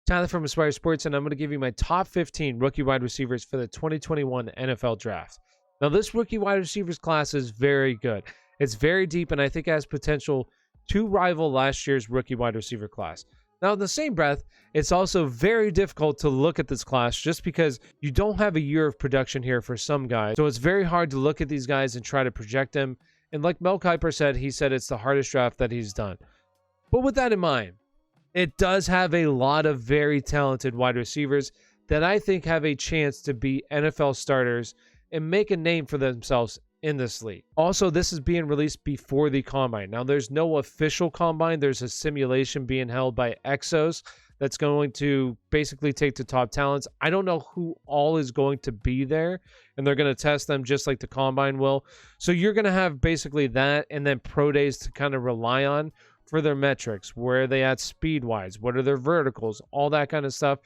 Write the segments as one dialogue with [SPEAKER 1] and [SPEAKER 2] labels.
[SPEAKER 1] Tyler from Aspire Sports, and I'm going to give you my top 15 rookie wide receivers for the 2021 NFL Draft. Now, this rookie wide receivers class is very good. It's very deep, and I think it has potential to rival last year's rookie wide receiver class. Now, in the same breath, it's also very difficult to look at this class just because you don't have a year of production here for some guys. So it's very hard to look at these guys and try to project them. And like Mel Kiper said, he said it's the hardest draft that he's done. But with that in mind, it does have a lot of very talented wide receivers that I think have a chance to be NFL starters and make a name for themselves in this league. Also, this is being released before the combine. Now, there's no official combine. There's a simulation being held by Exos that's going to basically take the top talents. I don't know who all is going to be there, and they're going to test them just like the combine will. So you're going to have basically that and then pro days to kind of rely on for their metrics. Where are they at speed-wise? What are their verticals? All that kind of stuff.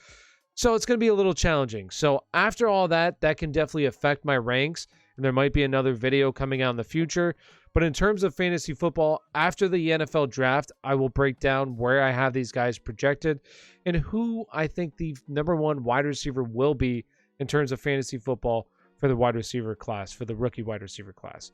[SPEAKER 1] So it's going to be a little challenging. So after all that, that can definitely affect my ranks, and there might be another video coming out in the future. But in terms of fantasy football, after the NFL draft, I will break down where I have these guys projected and who I think the #1 wide receiver will be in terms of fantasy football for the wide receiver class, for the rookie wide receiver class.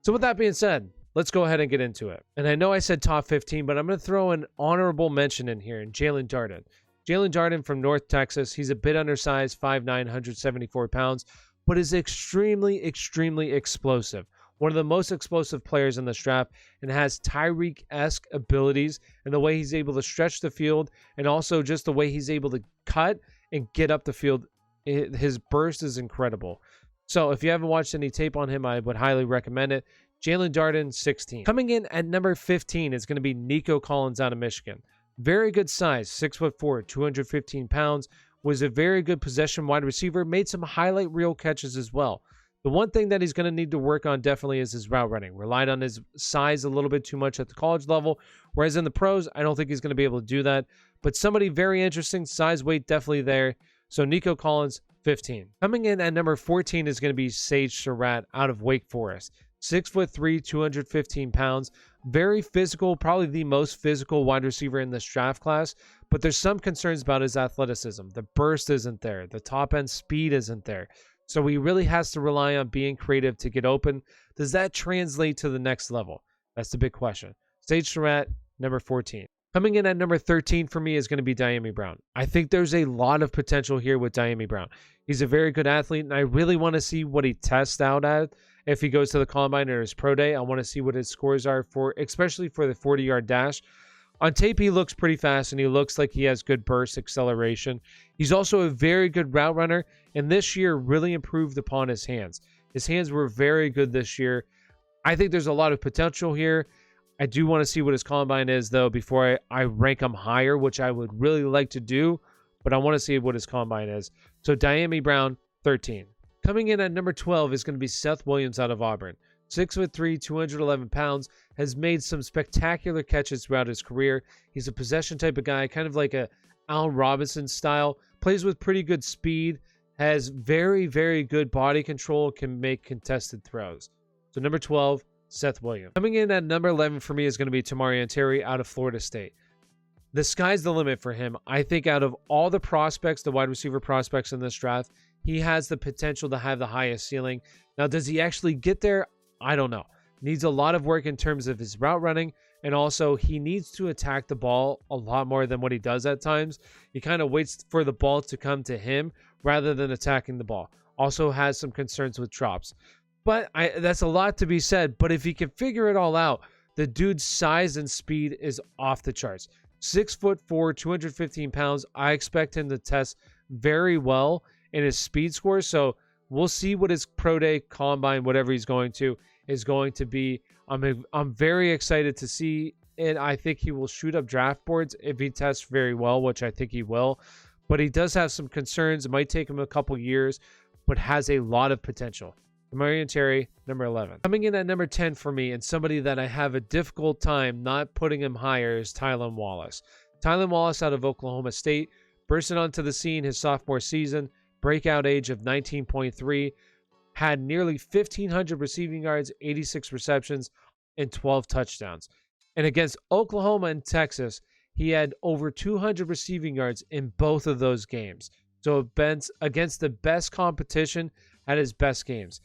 [SPEAKER 1] So with that being said, let's go ahead and get into it. And I know I said top 15, but I'm going to throw an honorable mention in here in Jaylen Darden. Jaylen Darden from North Texas. He's a bit undersized, 5'9", 174 pounds, but is extremely, extremely explosive. One of the most explosive players in this draft, and has Tyreek-esque abilities and the way he's able to stretch the field, and also just the way he's able to cut and get up the field. His burst is incredible. So if you haven't watched any tape on him, I would highly recommend it. Jaylen Darden, 16. Coming in at number 15 is going to be Nico Collins out of Michigan. Very good size, 6'4", 215 pounds. Was a very good possession wide receiver. Made some highlight reel catches as well. The one thing that he's going to need to work on definitely is his route running. Relied on his size a little bit too much at the college level, whereas in the pros, I don't think he's going to be able to do that. But somebody very interesting, size, weight definitely there. So Nico Collins, 15. Coming in at number 14 is going to be Sage Sharat out of Wake Forest. 6'3", 215 pounds. Very physical, probably the most physical wide receiver in this draft class. But there's some concerns about his athleticism. The burst isn't there. The top end speed isn't there. So he really has to rely on being creative to get open. Does that translate to the next level? That's the big question. Sage Sharat, number 14. Coming in at number 13 for me is going to be Diamy Brown. I think there's a lot of potential here with Diamy Brown. He's a very good athlete, and I really want to see what he tests out at if he goes to the combine or his pro day. I want to see what his scores are for, especially for the 40-yard dash. On tape, he looks pretty fast, and he looks like he has good burst acceleration. He's also a very good route runner, and this year really improved upon his hands. His hands were very good this year. I think there's a lot of potential here. I do want to see what his combine is, though, before I rank him higher, which I would really like to do, but I want to see what his combine is. So Diamy Brown, 13. Coming in at number 12 is going to be Seth Williams out of Auburn. 6'3", 211 pounds, has made some spectacular catches throughout his career. He's a possession type of guy, kind of like a Allen Robinson style. Plays with pretty good speed, has very, very good body control, can make contested throws. So number 12, Seth Williams. Coming in at number 11 for me is going to be Tamorrion Terry out of Florida State. The sky's the limit for him. I think out of all the prospects, the wide receiver prospects in this draft, he has the potential to have the highest ceiling. Now, does he actually get there? I don't know. Needs a lot of work in terms of his route running, and also he needs to attack the ball a lot more than what he does at times. He kind of waits for the ball to come to him rather than attacking the ball. Also has some concerns with drops. But that's a lot to be said. But if he can figure it all out, the dude's size and speed is off the charts. 6'4", 215 pounds. I expect him to test very well in his speed score. So we'll see what his pro day, combine, whatever he's going to, is going to be. I'm very excited to see it. I think he will shoot up draft boards if he tests very well, which I think he will. But he does have some concerns. It might take him a couple years, but has a lot of potential. Tamorrion Terry, number 11. Coming in at number 10 for me, and somebody that I have a difficult time not putting him higher, is Tylen Wallace. Tylen Wallace out of Oklahoma State, bursted onto the scene his sophomore season, breakout age of 19.3, had nearly 1,500 receiving yards, 86 receptions, and 12 touchdowns. And against Oklahoma and Texas, he had over 200 receiving yards in both of those games. So against the best competition at his best games.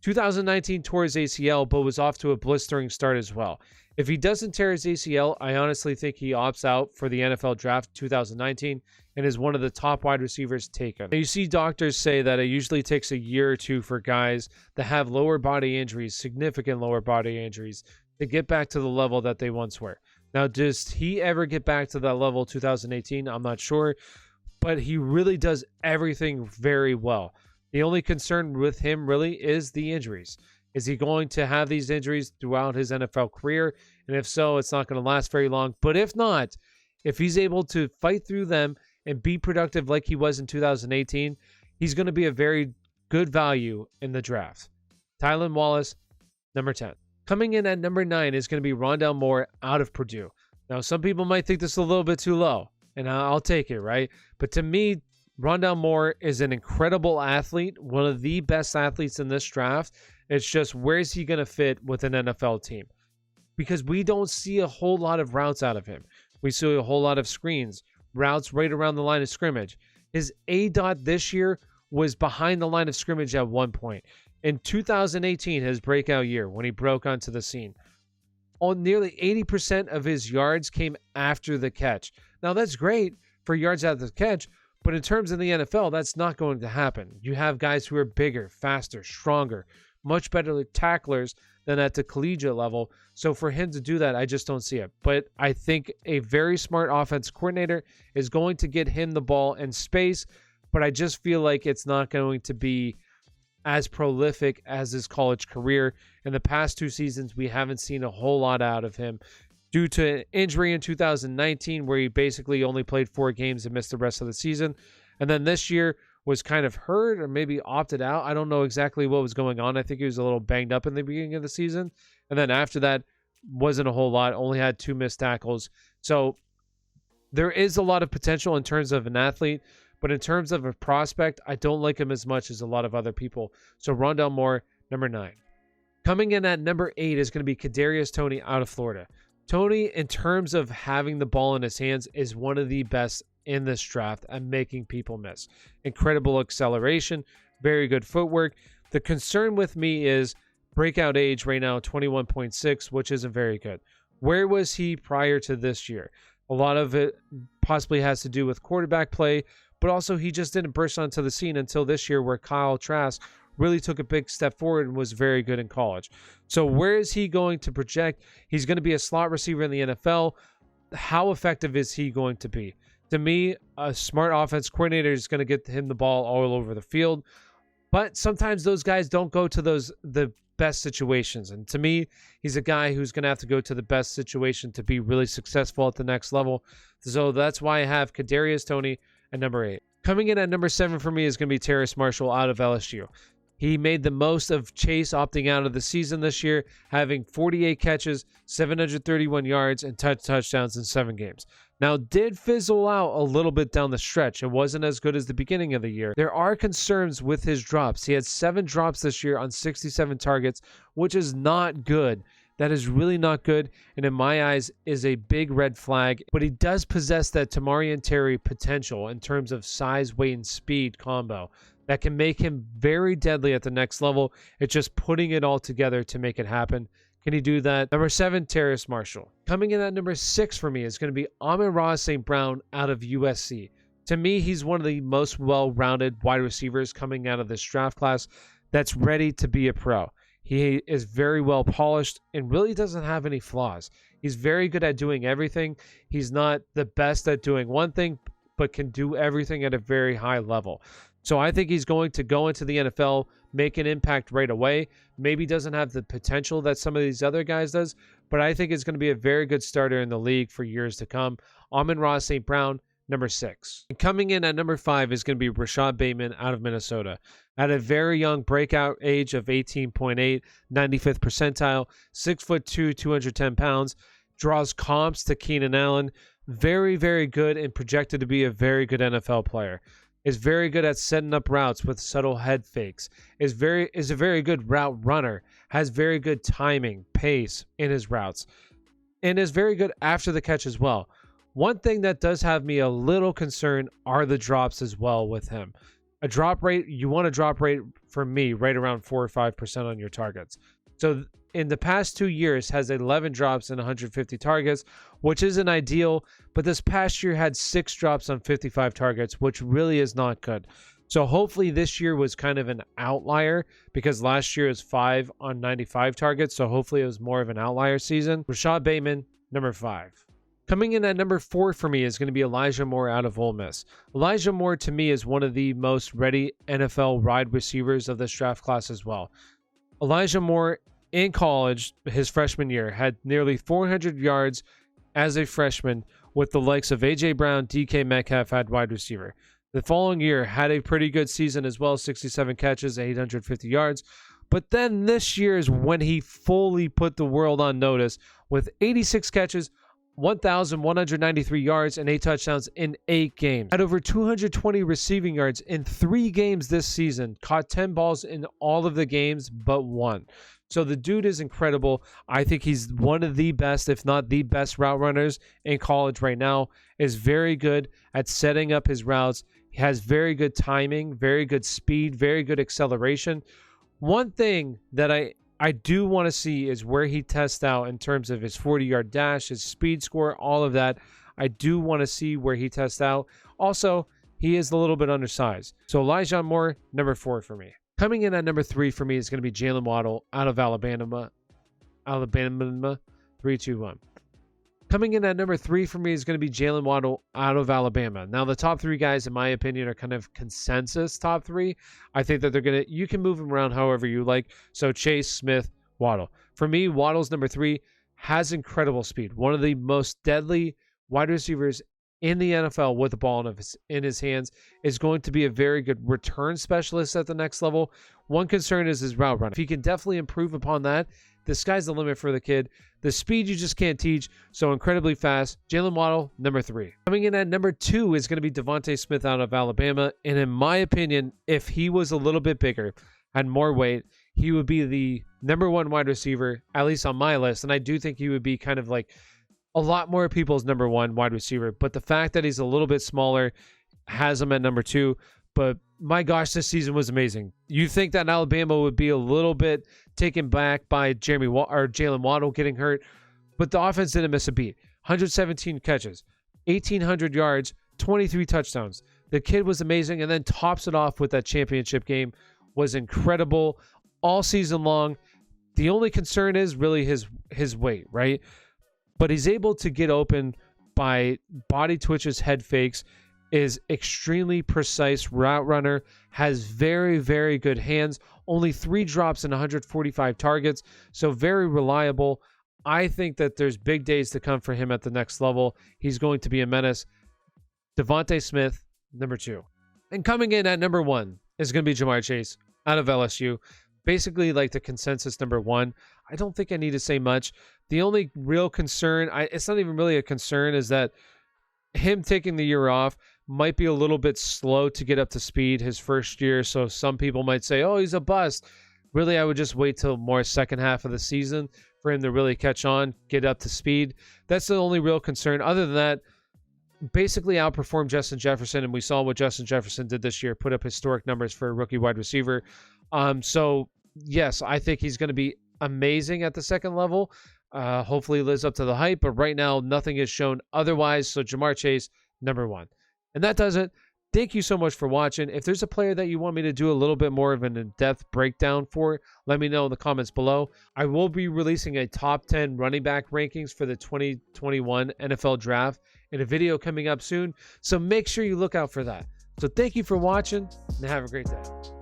[SPEAKER 1] 2019 tore his ACL, but was off to a blistering start as well. If he doesn't tear his ACL, I honestly think he opts out for the NFL Draft 2019 and is one of the top wide receivers taken. Now, you see doctors say that it usually takes a year or two for guys that have lower body injuries, significant lower body injuries, to get back to the level that they once were. Now, does he ever get back to that level 2018? I'm not sure, but he really does everything very well. The only concern with him really is the injuries. Is he going to have these injuries throughout his NFL career? And if so, it's not going to last very long. But if not, if he's able to fight through them and be productive like he was in 2018, he's going to be a very good value in the draft. Tylen Wallace, number 10. Coming in at number 9 is going to be Rondell Moore out of Purdue. Now, some people might think this is a little bit too low, and I'll take it, right? But to me, Rondell Moore is an incredible athlete, one of the best athletes in this draft. It's just, where is he going to fit with an NFL team? Because we don't see a whole lot of routes out of him. We see a whole lot of screens, routes right around the line of scrimmage. His A-dot this year was behind the line of scrimmage at one point. In 2018, his breakout year, when he broke onto the scene, nearly 80% of his yards came after the catch. Now, that's great for yards after the catch, but in terms of the NFL, that's not going to happen. You have guys who are bigger, faster, stronger, much better tacklers than at the collegiate level. So for him to do that, I just don't see it. But I think a very smart offense coordinator is going to get him the ball in space, but I just feel like it's not going to be as prolific as his college career. In the past 2 seasons, we haven't seen a whole lot out of him due to injury in 2019, where he basically only played 4 games and missed the rest of the season. And then this year was kind of hurt or maybe opted out. I don't know exactly what was going on. I think he was a little banged up in the beginning of the season. And then after that, wasn't a whole lot, only had 2 missed tackles. So there is a lot of potential in terms of an athlete, but in terms of a prospect, I don't like him as much as a lot of other people. So Rondell Moore, number 9. Coming in at number 8 is going to be Kedarius Tony out of Florida. Tony, in terms of having the ball in his hands, is one of the best in this draft at making people miss. Incredible acceleration, very good footwork. The concern with me is breakout age right now, 21.6, which isn't very good. Where was he prior to this year? A lot of it possibly has to do with quarterback play, but also he just didn't burst onto the scene until this year, where Kyle Trask really took a big step forward and was very good in college. So where is he going to project? He's going to be a slot receiver in the NFL. How effective is he going to be? To me, a smart offense coordinator is going to get him the ball all over the field. But sometimes those guys don't go to the best situations. And to me, he's a guy who's going to have to go to the best situation to be really successful at the next level. So that's why I have Kedarius Tony at number 8. Coming in at number 7 for me is going to be Terrace Marshall out of LSU. He made the most of Chase opting out of the season this year, having 48 catches, 731 yards, and touchdowns in 7 games. Now, did fizzle out a little bit down the stretch. It wasn't as good as the beginning of the year. There are concerns with his drops. He had 7 drops this year on 67 targets, which is not good. That is really not good, and in my eyes is a big red flag. But he does possess that Tamarian Terry potential in terms of size, weight, and speed combo that can make him very deadly at the next level. It's just putting it all together to make it happen. Can he do that? Number 7, Terrace Marshall. Coming in at number 6 for me is going to be Amirah St Brown out of USC. To me, he's one of the most well-rounded wide receivers coming out of this draft class that's ready to be a pro. He is very well polished and really doesn't have any flaws. He's very good at doing everything. He's not the best at doing one thing, but can do everything at a very high level. So I think he's going to go into the NFL, make an impact right away. Maybe doesn't have the potential that some of these other guys does, but I think it's going to be a very good starter in the league for years to come. Amirah St Brown, number 6. And coming in at number 5 is going to be Rashod Bateman out of Minnesota. At a very young breakout age of 18.8, 95th percentile, 6'2", 210 pounds, draws comps to Keenan Allen. Very, very good and projected to be a very good NFL player. Is very good at setting up routes with subtle head fakes. Is a very good route runner. Has very good timing, pace in his routes. And is very good after the catch as well. One thing that does have me a little concerned are the drops as well with him. A drop rate, you want a drop rate for me right around 4 or 5% on your targets. So in the past 2 years has 11 drops and 150 targets, which isn't ideal, but this past year had 6 drops on 55 targets, which really is not good. So hopefully this year was kind of an outlier because last year was 5 on 95 targets. So hopefully it was more of an outlier season. Rashod Bateman, number 5. Coming in at number 4 for me is going to be Elijah Moore out of Ole Miss. Elijah Moore to me is one of the most ready NFL wide receivers of this draft class as well. Elijah Moore in college, his freshman year, had nearly 400 yards as a freshman with the likes of A.J. Brown, DK Metcalf at wide receiver. The following year had a pretty good season as well, 67 catches, 850 yards. But then this year is when he fully put the world on notice with 86 catches, 1,193 yards, and 8 touchdowns in 8 games. Had over 220 receiving yards in 3 games this season. Caught 10 balls in all of the games but 1. So the dude is incredible. I think he's one of the best, if not the best route runners in college right now. Is very good at setting up his routes. He has very good timing, very good speed, very good acceleration. One thing that I do want to see is where he tests out in terms of his 40-yard dash, his speed score, all of that. I do want to see where he tests out. Also, he is a little bit undersized. So Elijah Moore, number 4 for me. Coming in at number 3 for me is going to be Jaylen Waddle out of Alabama. 3, 2, 1. Coming in at number 3 for me is going to be Jaylen Waddle out of Alabama. Now, the top 3 guys, in my opinion, are kind of consensus top 3. I think that you can move them around however you like. So Chase, Smith, Waddle. For me, Waddle's number 3 has incredible speed. One of the most deadly wide receivers in the NFL with the ball in his hands, is going to be a very good return specialist at the next level. One concern is his route running. If he can definitely improve upon that, the sky's the limit for the kid. The speed you just can't teach, so incredibly fast. Jaylen Waddle, number 3. Coming in at number 2 is going to be Devonta Smith out of Alabama, and in my opinion, if he was a little bit bigger, had more weight, he would be the number 1 wide receiver, at least on my list, and I do think he would be kind of like a lot more people's number 1 wide receiver, but the fact that he's a little bit smaller has him at number 2. But my gosh, this season was amazing. You think that Alabama would be a little bit taken back by Jaylen Waddle getting hurt, but the offense didn't miss a beat. 117 catches, 1,800 yards, 23 touchdowns. The kid was amazing, and then tops it off with that championship game. Was incredible all season long. The only concern is really his weight, right? But he's able to get open by body twitches, head fakes, is extremely precise route runner, has very, very good hands, only 3 drops and 145 targets, so very reliable. I think that there's big days to come for him at the next level. He's going to be a menace. Devonta Smith, number 2. And coming in at number 1 is going to be Jamar Chase out of LSU. Basically like the consensus number 1. I don't think I need to say much. The only real concern, it's not even really a concern, is that him taking the year off might be a little bit slow to get up to speed his first year. So some people might say, oh, he's a bust. Really, I would just wait till more second half of the season for him to really catch on, get up to speed. That's the only real concern. Other than that, basically outperformed Justin Jefferson, and we saw what Justin Jefferson did this year, put up historic numbers for a rookie wide receiver. So yes, I think he's going to be amazing at the second level. Hopefully he lives up to the hype, but right now nothing is shown otherwise. So Jamar Chase, number 1. And that does it. Thank you so much for watching. If there's a player that you want me to do a little bit more of an in-depth breakdown for, let me know in the comments below. I will be releasing a top 10 running back rankings for the 2021 NFL Draft in a video coming up soon. So make sure you look out for that. So thank you for watching and have a great day.